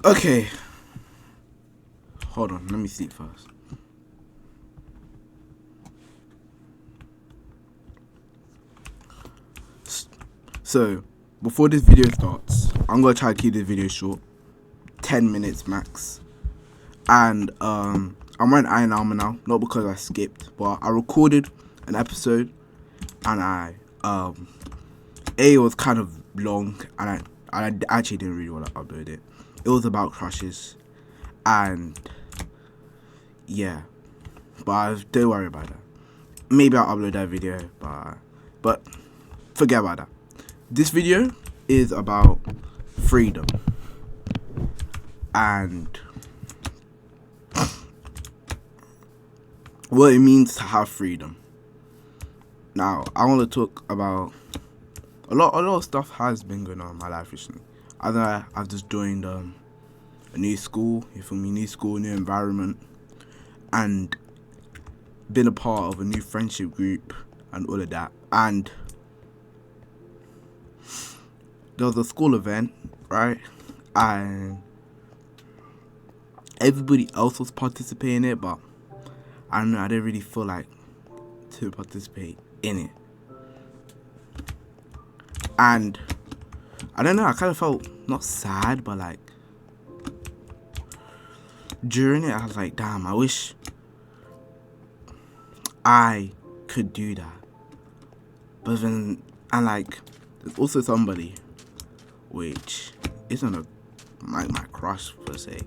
Okay. Hold on, let me sleep first. So, before this video starts, I'm gonna try to keep this video short, 10 minutes max. And I'm wearing Iron Armor now, not because I skipped, but I recorded an episode, and it was kind of long, and I actually didn't really want to upload it. It was about crushes, and yeah, but don't worry about that. Maybe I'll upload that video, but forget about that. This video is about freedom and what it means to have freedom. Now, I want to talk about a lot of stuff has been going on in my life recently. I've just joined a new school, you feel me, new school, new environment, and been a part of a new friendship group and all of that. And there was a school event, right? And everybody else was participating in it, but I don't know, I didn't really feel like to participate in it. And I don't know, I kind of felt not sad, but like during it I was like, damn, I wish I could do that. But then, and like, there's also somebody which isn't my crush per se,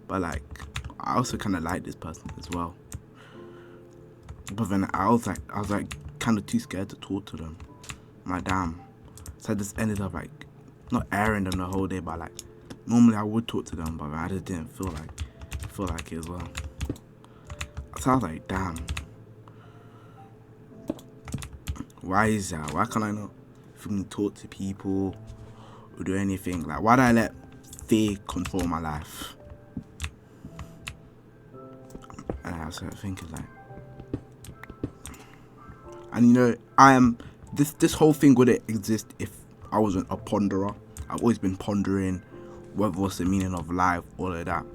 but like I also kind of like this person as well. But then I was like kind of too scared to talk to them. I'm like, damn. So I just ended up like not airing them the whole day, but like normally I would talk to them, but I just didn't feel like it as well. So I was like, damn. Why is that? Why can't I not talk to people or do anything? Like, why do I let fear control my life? And I started thinking like, and you know, I am this whole thing wouldn't exist if I wasn't a ponderer. I've always been pondering what's the meaning of life, all of that.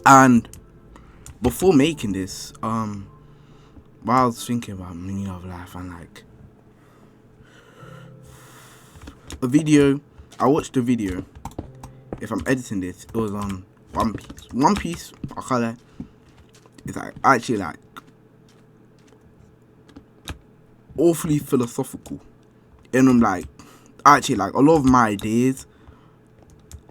And before making this, while I was thinking about meaning of life, and like I watched a video. If I'm editing this, it was on One Piece. One Piece, I call it. It's like actually like awfully philosophical, and I'm like, actually like a lot of my ideas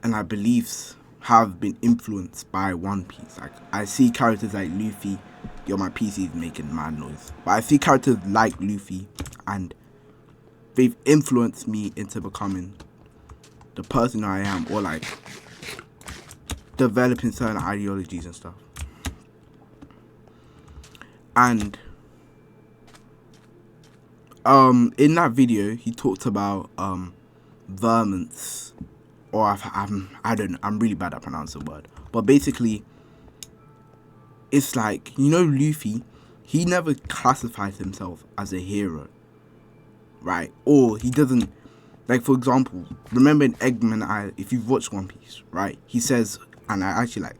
and my beliefs have been influenced by One Piece. Like I see characters like Luffy. Yo, my PC is making mad noise. But I see characters like Luffy, and they've influenced me into becoming the person I am, or like developing certain ideologies and stuff. And in that video he talked about vermints, or I don't know, I'm really bad at pronouncing the word, but basically it's like, you know, Luffy, he never classifies himself as a hero, right? Or he doesn't, like, for example, remember in Eggman, if you've watched One Piece, right, he says, and I actually like,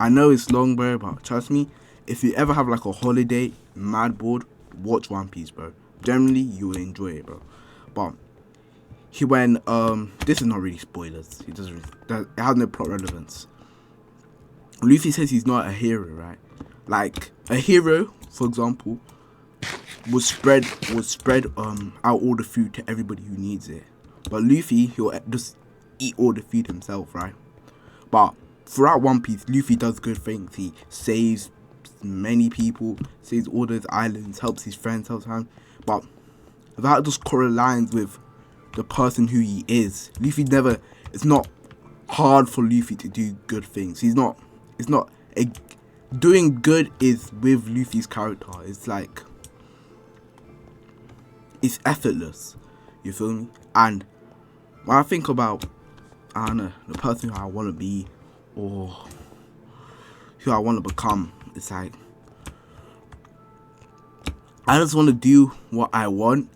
I know it's long, bro, but trust me, if you ever have like a holiday, mad bored, watch One Piece, bro. Generally, you will enjoy it, bro. But he went, this is not really spoilers. It has no plot relevance. Luffy says he's not a hero, right? Like a hero, for example, would spread out all the food to everybody who needs it. But Luffy, he'll just eat all the food himself, right? But throughout One Piece, Luffy does good things. He saves many people, saves all those islands, helps his friends, helps him. But that just correlates with the person who he is. Luffy never. It's not hard for Luffy to do good things. Doing good is with Luffy's character. It's like, it's effortless. You feel me? And when I think about, I don't know, the person who I want to be or who I want to become, it's like, I just want to do what I want,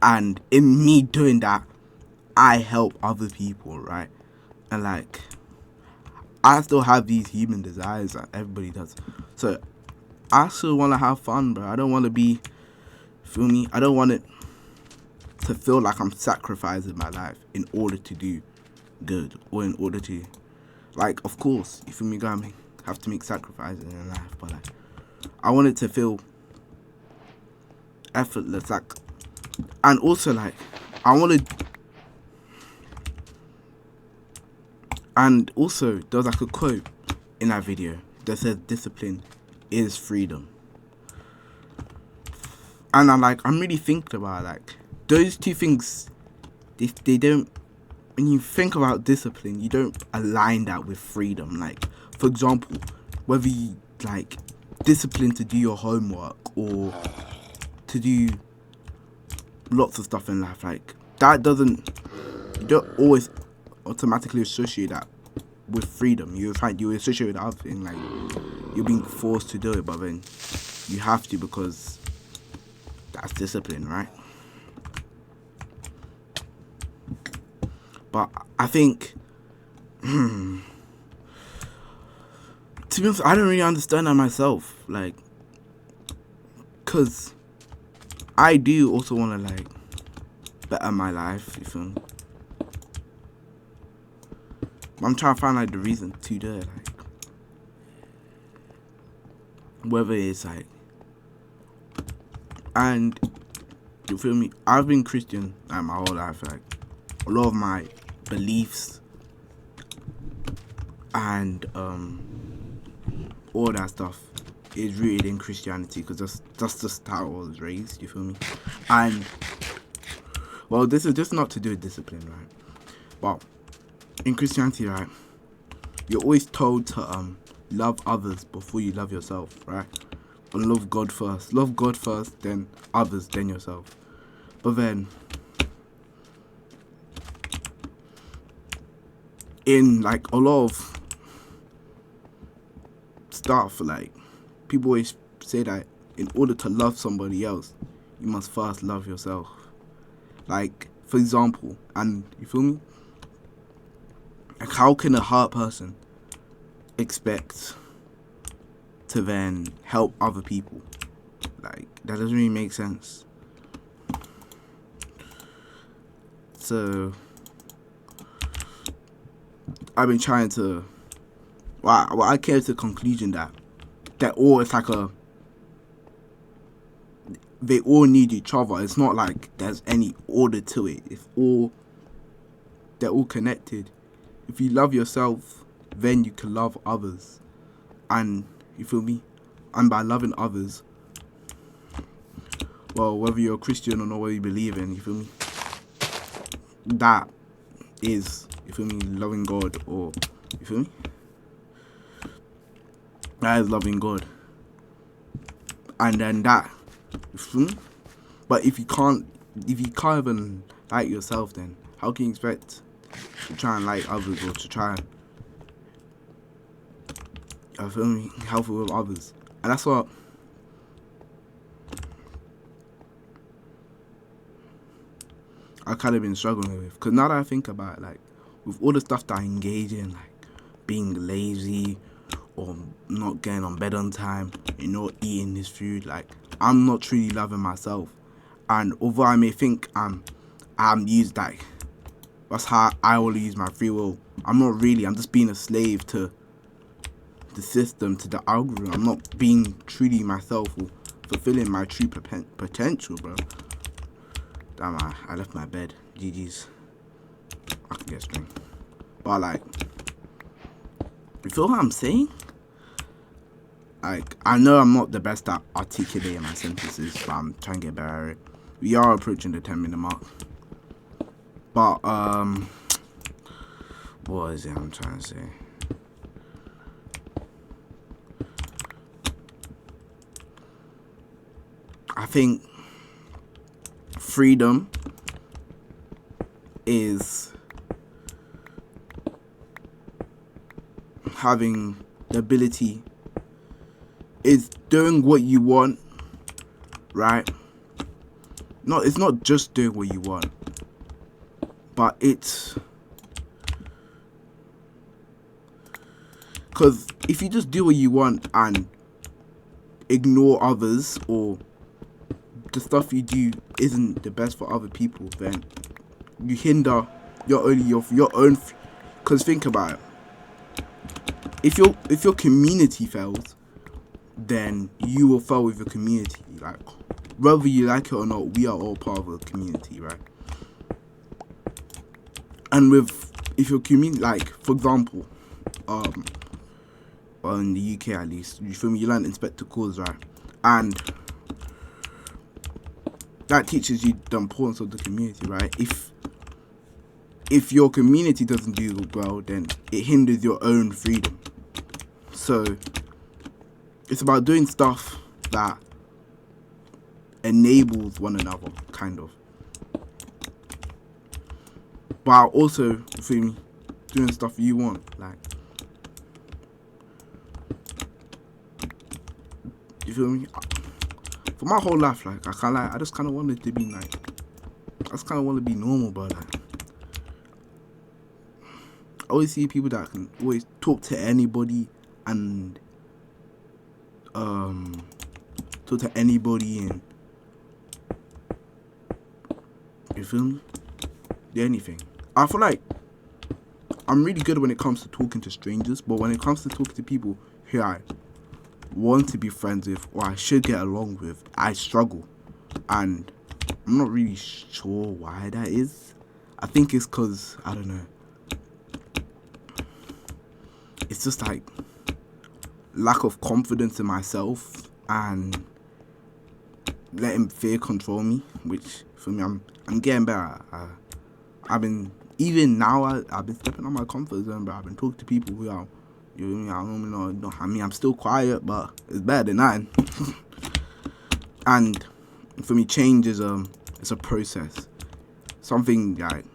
and in me doing that, I help other people, right? And like, I still have these human desires that everybody does. So I still want to have fun, bro. I don't want to be, feel me? I don't want it to feel like I'm sacrificing my life in order to do good, or in order to, like, of course, you feel me? Gonna have to make sacrifices in life, but like, I want it to feel effortless, like, and also like, I want to. And also, there was like a quote in that video that says discipline is freedom. And I'm really thinking about like those two things. If they don't, when you think about discipline, you don't align that with freedom. Like, for example, whether you like discipline to do your homework or to do lots of stuff in life, like that doesn't, you don't always automatically associate that with freedom. You associate with other thing, like you're being forced to do it, but then you have to because that's discipline, right? But I think, to be honest, I don't really understand that myself, like, cause I do also want to like better my life, you feel me? I'm trying to find like the reason to do it, like whether it's like, and you feel me? I've been Christian like my whole life, like a lot of my beliefs and all that stuff is rooted in Christianity, because that's just how I was raised, you feel me? And well, this is just not to do with discipline, right? But in Christianity, right, you're always told to love others before you love yourself, right? And love God first. Love God first, then others, then yourself. But then in like a lot of stuff, like people always say that in order to love somebody else, you must first love yourself. Like, for example, and you feel me? Like, how can a hurt person expect to then help other people? Like, that doesn't really make sense. So I've been trying to, well, I came to the conclusion that all, it's like they all need each other. It's not like there's any order to it. They're all connected. If you love yourself, then you can love others. And you feel me? And by loving others, well, whether you're a Christian or not, whether you believe in, you feel me? That is, you feel me, loving God, or, you feel me? That is loving God. And then that, you feel me? But if you can't even like yourself, then how can you expect to try and like others, or to try and, you feel me, help with others? And that's what I kind of been struggling with. Because now that I think about it, like, with all the stuff that I engage in, like being lazy or not getting on bed on time, not eating this food, like, I'm not truly loving myself. And although I may think I'm used, like, that's how I will use my free will, I'm not really. I'm just being a slave to the system, to the algorithm. I'm not being truly myself or fulfilling my true potential, bro. Damn, I left my bed. GG's. I can get a string. But like, you feel what I'm saying? Like, I know I'm not the best at articulating my sentences, but I'm trying to get better at it. We are approaching the 10-minute mark. But what is it I'm trying to say? I think freedom is having the ability, is doing what you want right? No, it's not just doing what you want, but it's because if you just do what you want and ignore others, or the stuff you do isn't the best for other people, then you hinder your own. Because think about it, if your community fails, then you will fail with your community. Like, whether you like it or not, we are all part of a community, right? And if your community, like, for example, well, in the UK at least, you feel me, you learn Inspector Calls, right? And that teaches you the importance of the community, right? If your community doesn't do well, then it hinders your own freedom. So it's about doing stuff that enables one another, kind of. But also, you feel me, doing stuff you want, like, you feel me? For my whole life, like, I just kind of wanted to be like, I just kind of want to be normal, but like, I always see people that can always talk to anybody and and you feel me? Do anything. I feel like I'm really good when it comes to talking to strangers, but when it comes to talking to people who I want to be friends with or I should get along with, I struggle. And I'm not really sure why that is. I think it's because, I don't know, it's just like lack of confidence in myself and letting fear control me, which for me, I'm getting better. I've been, even now, I've been stepping on my comfort zone, but I've been talking to people who are, you know, I don't know, I mean, I'm still quiet, but it's better than that. And for me, change is it's a process. Something like,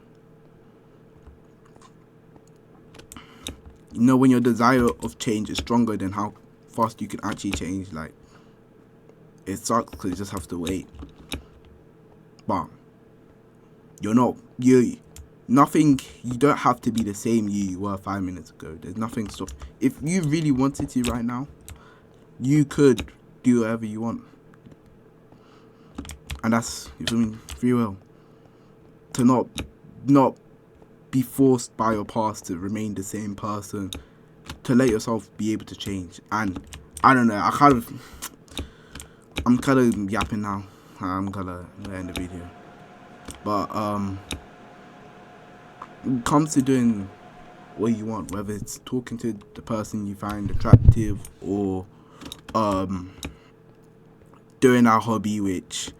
you know, when your desire of change is stronger than how fast you can actually change, like, it sucks because you just have to wait. But you don't have to be the same you were 5 minutes ago. There's nothing stop. If you really wanted to right now, you could do whatever you want. And that's, you feel me, free will. To not be forced by your past to remain the same person, to let yourself be able to change. And I don't know, I'm kind of yapping now. I'm gonna end the video. But when it comes to doing what you want, whether it's talking to the person you find attractive or doing our hobby, which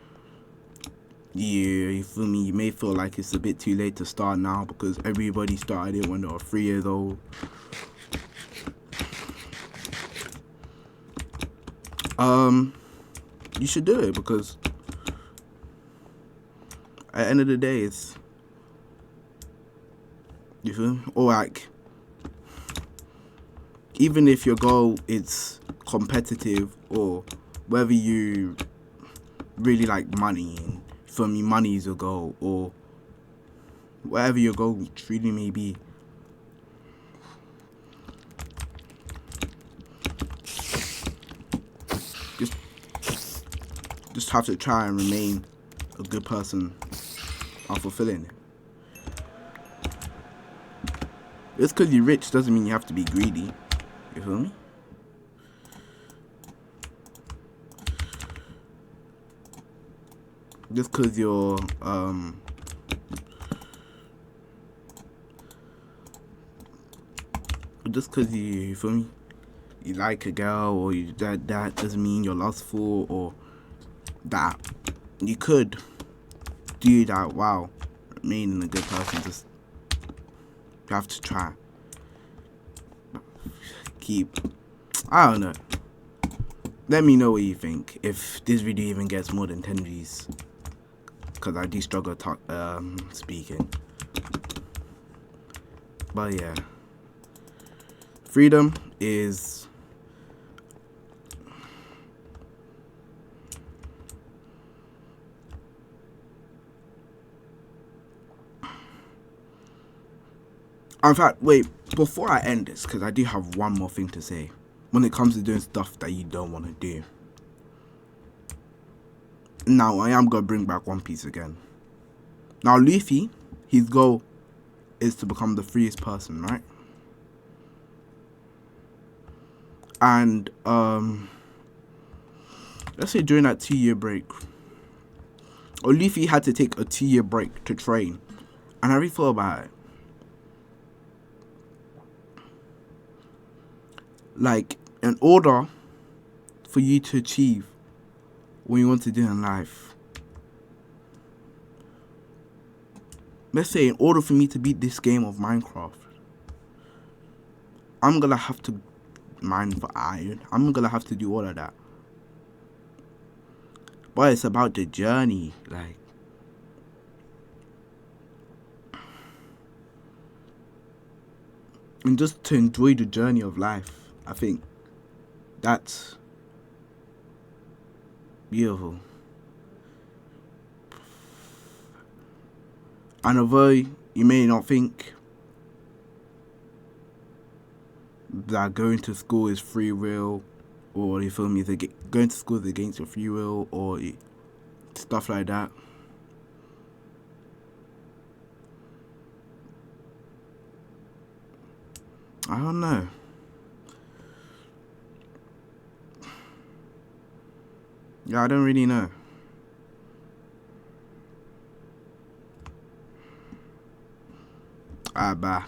you feel me, you may feel like it's a bit too late to start now because everybody started it when they were 3 years old. You should do it because at the end of the day, it's, you feel me? Or like, even if your goal is competitive, or whether you really like money, and for me, money is your goal, or whatever your goal truly may be, just have to try and remain a good person while fulfilling it. Just because you're rich doesn't mean you have to be greedy. You feel me? Just because you're just because you feel me, you like a girl, or that doesn't mean you're lustful, or that you could do that while remaining a good person. Just, you have to try. I don't know. Let me know what you think. If this video even gets more than 10 views, because I do struggle speaking. But yeah, freedom is In fact, wait, before I end this, because I do have one more thing to say. When it comes to doing stuff that you don't want to do. Now, I am going to bring back One Piece again. Now, Luffy, his goal is to become the freest person, right? And, let's say during that 2-year break, or Luffy had to take a 2-year break to train. And I really thought about it. Like, in order for you to achieve what you want to do in life, let's say in order for me to beat this game of Minecraft, I'm gonna have to mine for iron. I'm gonna have to do all of that. But it's about the journey, like, and just to enjoy the journey of life. I think that's beautiful. And although you may not think that going to school is free will, or you feel me, going to school is against your free will, or stuff like that, I don't know. Yeah, I don't really know. Bye.